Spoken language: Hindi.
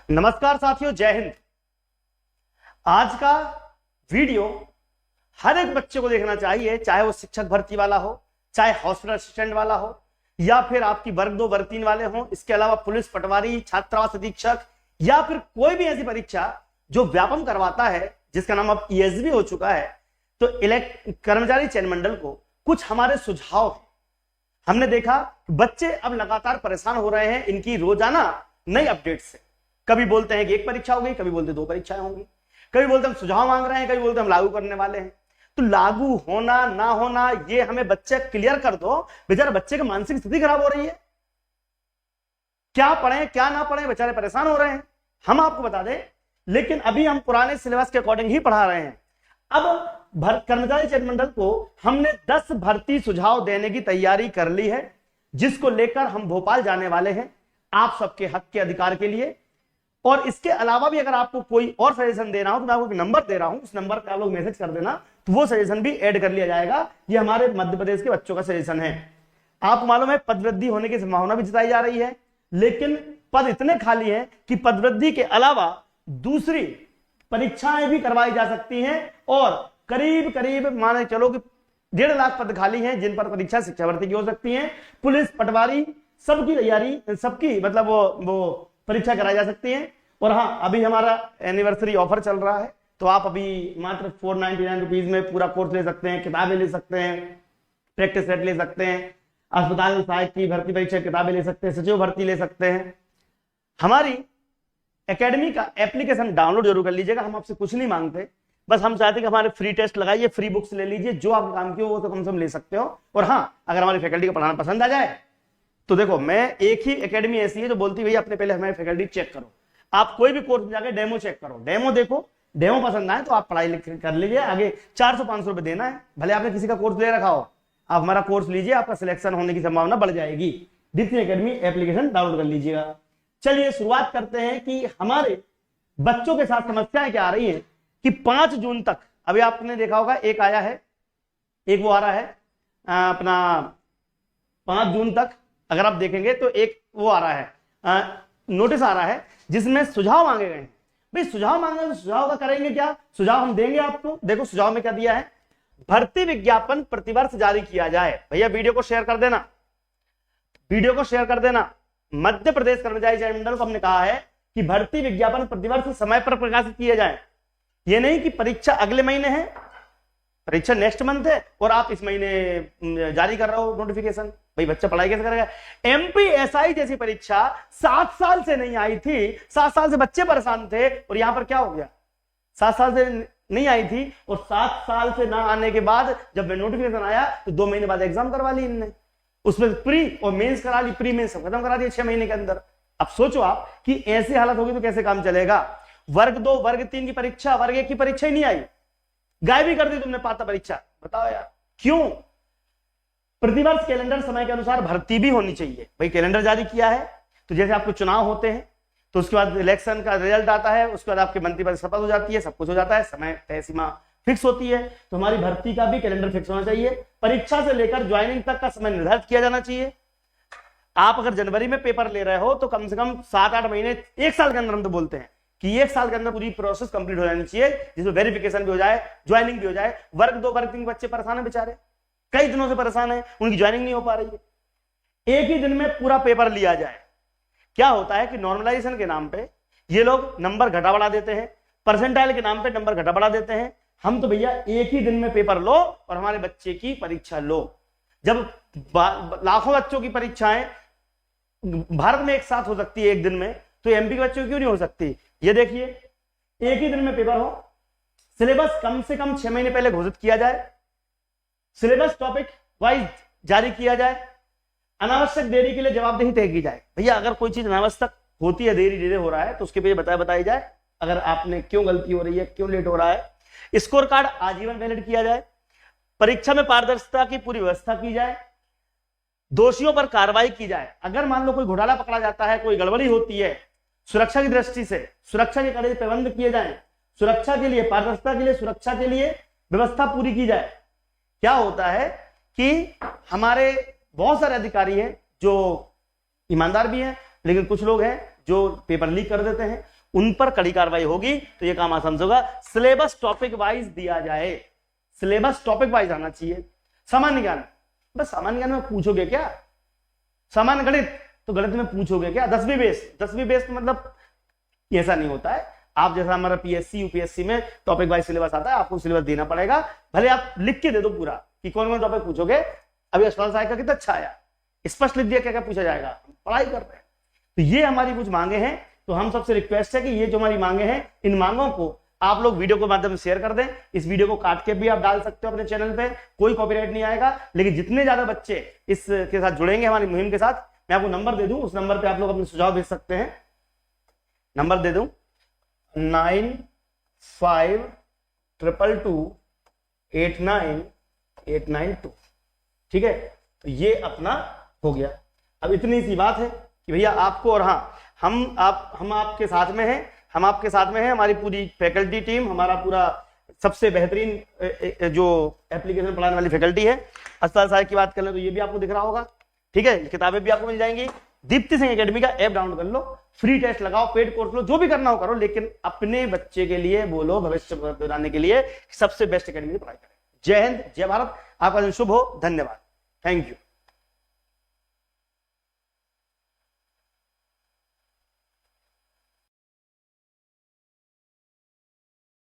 नमस्कार साथियों, जय हिंद। आज का वीडियो हर एक बच्चे को देखना चाहिए, चाहे वो शिक्षक भर्ती वाला हो, चाहे हॉस्पिटल असिस्टेंट वाला हो, या फिर आपकी वर्ग 2 वर्ग 3 वाले हो, इसके अलावा पुलिस, पटवारी, छात्रावास अधीक्षक, या फिर कोई भी ऐसी परीक्षा जो व्यापम करवाता है, जिसका नाम अब ईएसबी हो चुका है। तो कर्मचारी चयन मंडल को कुछ हमारे सुझाव हैं। हमने देखा बच्चे अब लगातार परेशान हो रहे हैं इनकी रोजाना नई अपडेट से। कभी बोलते हैं कि एक परीक्षा होगी, कभी बोलते 2 परीक्षाएं होंगी, कभी बोलते हम सुझाव मांग रहे हैं, कभी बोलते हम लागू करने वाले हैं। तो लागू होना ना होना ये हमें बच्चे क्लियर कर दो। बेचारे बच्चे की मानसिक स्थिति खराब हो रही है, क्या पढ़ें क्या ना पढ़ें, बेचारे परेशान हो रहे हैं। हम आपको बता दें, लेकिन अभी हम पुराने सिलेबस के अकॉर्डिंग ही पढ़ा रहे हैं। अब कर्मचारी चयन मंडल को हमने 10 भर्ती सुझाव देने की तैयारी कर ली है, जिसको लेकर हम भोपाल जाने वाले हैं आप सबके हक के अधिकार के लिए। और इसके अलावा भी अगर आपको कोई और सजेशन देना हो तो मैं आपको एक नंबर दे रहा हूं, उस नंबर पे आप लोग मैसेज कर देना, तो वो सजेशन भी ऐड कर लिया जाएगा। ये हमारे मध्य प्रदेश के बच्चों का सजेशन है। आपको मालूम है पदवृद्धि होने की संभावना भी जताई जा रही है, लेकिन पद इतने खाली हैं कि पदवृद्धि के अलावा दूसरी परीक्षाएं भी करवाई जा सकती हैं। और करीब करीब माने चलो कि 1.5 लाख पद खाली हैं, जिन पर परीक्षा शिक्षा भर्ती की हो सकती है। पुलिस, पटवारी, सबकी तैयारी, सबकी मतलब वो परीक्षा कराई जा सकती है। और हाँ, अभी हमारा एनिवर्सरी ऑफर चल रहा है, तो आप अभी मात्र 499 रुपीज में पूरा कोर्स ले सकते हैं, किताबें ले सकते हैं, प्रैक्टिस सेट ले सकते हैं, अस्पताल सहायक की भर्ती परीक्षा किताबें ले सकते हैं, सचिव भर्ती ले सकते हैं। हमारी एकेडमी का एप्लीकेशन डाउनलोड जरूर कर लीजिएगा। हम आपसे कुछ नहीं मांगते, बस हम चाहते हैं कि हमारे फ्री टेस्ट लगाइए, फ्री बुक्स ले लीजिए, जो आप काम की हो वो तो कम से कम ले सकते हो। और हाँ, अगर हमारी फैकल्टी का पढ़ाना पसंद आ जाए तो देखो, मैं एक ही एकेडमी ऐसी है जो बोलती है भैया अपने पहले हमारी फैकल्टी चेक करो। आप कोई भी कोर्स में जाके डेमो चेक करो, डेमो देखो, डेमो पसंद आए तो आप पढ़ाई कर लीजिए। आगे 400-500 रुपए देना है, भले आपने किसी का कोर्स ले रखा हो, आप हमारा कोर्स लीजिए, आपका सिलेक्शन होने की संभावना बढ़ जाएगी। डिस्नी एकेडमी एप्लीकेशन डाउनलोड कर लीजिएगा। चलिए शुरुआत करते हैं कि हमारे बच्चों के साथ समस्याएं क्या आ रही है। कि 5 जून तक, अभी आपने देखा होगा एक आया है, एक वो आ रहा है अपना 5 जून तक अगर आप देखेंगे तो एक वो आ रहा है, नोटिस आ रहा है जिसमें सुझाव मांगे गए हैं। भाई सुझाव मांगे तो सुझाव का करेंगे क्या? सुझाव हम देंगे आपको। देखो सुझाव में क्या दिया है, भर्ती विज्ञापन प्रतिवर्ष जारी किया जाए। भैया वीडियो को शेयर कर देना, वीडियो को शेयर कर देना। मध्य प्रदेश कर्मचारी चयन मंडल को हमने कहा है कि भर्ती विज्ञापन प्रतिवर्ष समय पर प्रकाशित किए जाए। ये नहीं कि परीक्षा अगले महीने है, परीक्षा नेक्स्ट मंथ है और आप इस महीने जारी कर रहे हो नोटिफिकेशन। भाई बच्चा पढ़ाई कैसे करेगा? एमपीएसआई जैसी परीक्षा 7 साल से नहीं आई थी, 7 साल से बच्चे परेशान थे, और यहां पर क्या हो गया, 7 साल से नहीं आई थी और 7 साल से ना आने के बाद जब नोटिफिकेशन आया तो 2 महीने बाद एग्जाम करवा ली इनने, उसमें प्री और मेंस करा ली, प्री मेंस खत्म करा दिया 6 महीने के अंदर। अब सोचो आप कि ऐसी हालत होगी तो कैसे काम चलेगा। वर्ग 2 वर्ग 3 की परीक्षा, वर्ग 1 की परीक्षा ही नहीं आई, गायब ही कर दी तुमने पात्र परीक्षा। बताओ यार क्यों? प्रतिवर्ष कैलेंडर समय के अनुसार भर्ती भी होनी चाहिए। भाई कैलेंडर जारी किया है तो जैसे आपको चुनाव होते हैं तो उसके बाद इलेक्शन का रिजल्ट आता है, उसके बाद आपके मंत्री पद शपथ हो जाती है, सब कुछ हो जाता है, समय तय सीमा फिक्स होती है। तो हमारी भर्ती का भी कैलेंडर फिक्स होना चाहिए। परीक्षा से लेकर ज्वाइनिंग तक का समय निर्धारित किया जाना चाहिए। आप अगर जनवरी में पेपर ले रहे हो तो कम से कम 7-8 महीने, 1 साल के अंदर हम तो बोलते हैं कि 1 साल के अंदर पूरी प्रोसेस कंप्लीट हो जानी चाहिए, जिसमें वेरिफिकेशन भी हो जाए, ज्वाइनिंग भी हो जाए। वर्ग 2 वर्ग 3 बच्चे परेशान है बेचारे, कई दिनों से परेशान है, उनकी ज्वाइनिंग नहीं हो पा रही है। एक ही दिन में पूरा पेपर लिया जाए। क्या होता है कि नॉर्मलाइजेशन के नाम पे ये लोग नंबर घटा बढ़ा देते हैं, परसेंटाइल के नाम पे नंबर घटा बढ़ा देते हैं। हम तो भैया एक ही दिन में पेपर लो और हमारे बच्चे की परीक्षा लो। जब लाखों बच्चों की परीक्षाएं भारत में एक साथ हो सकती है एक दिन में, तो एमपी के बच्चों की क्यों नहीं हो सकती? ये देखिए, एक ही दिन में पेपर हो, सिलेबस कम से कम 6 महीने पहले घोषित किया जाए, सिलेबस टॉपिक वाइज जारी किया जाए, अनावश्यक देरी के लिए जवाबदेही तय की जाए। भैया अगर कोई चीज अनावश्यक होती है, देरी डिले हो रहा है, तो उसके पीछे बताई जाए अगर आपने क्यों गलती हो रही है, क्यों लेट हो रहा है। स्कोर कार्ड आजीवन वैलिड किया जाए, परीक्षा में पारदर्शिता की पूरी व्यवस्था की जाए, दोषियों पर कार्रवाई की जाए। अगर मान लो कोई घोटाला पकड़ा जाता है, कोई गड़बड़ी होती है, सुरक्षा की दृष्टि से सुरक्षा के कड़े प्रबंध किए जाएं, सुरक्षा के लिए, पारदर्शिता के लिए, सुरक्षा के लिए व्यवस्था पूरी की जाए। क्या होता है कि हमारे बहुत सारे अधिकारी हैं जो ईमानदार भी हैं, लेकिन कुछ लोग हैं जो पेपर लीक कर देते हैं उन पर कड़ी कार्रवाई होगी। तो ये काम आसान होगा। सिलेबस टॉपिक वाइज दिया जाए, सिलेबस टॉपिक वाइज आना चाहिए। सामान्य ज्ञान, बस सामान्य ज्ञान में पूछोगे क्या? सामान्य गणित, तो गणित में पूछोगे क्या? 10वीं बेस, 10वीं बेस मतलब ऐसा नहीं होता है। आप जैसा हमारा पीएससी यूपीएससी में टॉपिक वाइज सिलेबस आता है, आपको सिलेबस देना पड़ेगा। भले आप लिख के दे दो पूरा कि कौन कौन टॉपिक पूछोगे। अभी अस्पताल सहायक का कितना अच्छा आया, स्पष्ट लिख दिया क्या क्या पूछा जाएगा, पढ़ाई कर रहे हैं। तो ये हमारी कुछ मांगे हैं। तो हम सबसे रिक्वेस्ट है कि ये जो हमारी मांगे हैं, इन मांगों को आप लोग वीडियो के माध्यम से शेयर कर दें। इस वीडियो को काट के भी आप डाल सकते हो अपने चैनल पे, कोई कॉपीराइट नहीं आएगा। लेकिन जितने ज्यादा बच्चे इसके साथ जुड़ेंगे हमारी मुहिम के साथ, मैं आपको नंबर दे दूं, उस नंबर पे आप लोग अपने सुझाव भेज सकते हैं। नंबर दे दूं 9522289892। ठीक है, तो ये अपना हो गया। अब इतनी सी बात है कि भैया आपको, और हाँ, हम आपके साथ में हैं, हम आपके साथ में हैं। हमारी पूरी फैकल्टी टीम, हमारा पूरा सबसे बेहतरीन जो एप्लीकेशन पढ़ाने वाली फैकल्टी है। अस्पताल सहायक की बात कर ले तो ये भी आपको दिख रहा होगा। ठीक है, किताबें भी आपको मिल जाएंगी। दीप्ति सिंह एकेडमी का ऐप डाउनलोड कर लो, फ्री टेस्ट लगाओ, पेड कोर्स लो, जो भी करना हो करो, लेकिन अपने बच्चे के लिए बोलो, भविष्य बनाने के लिए सबसे बेस्ट एकेडमी की पढ़ाई करें। जय हिंद, जय भारत। आपका दिन शुभ हो। धन्यवाद, थैंक यू।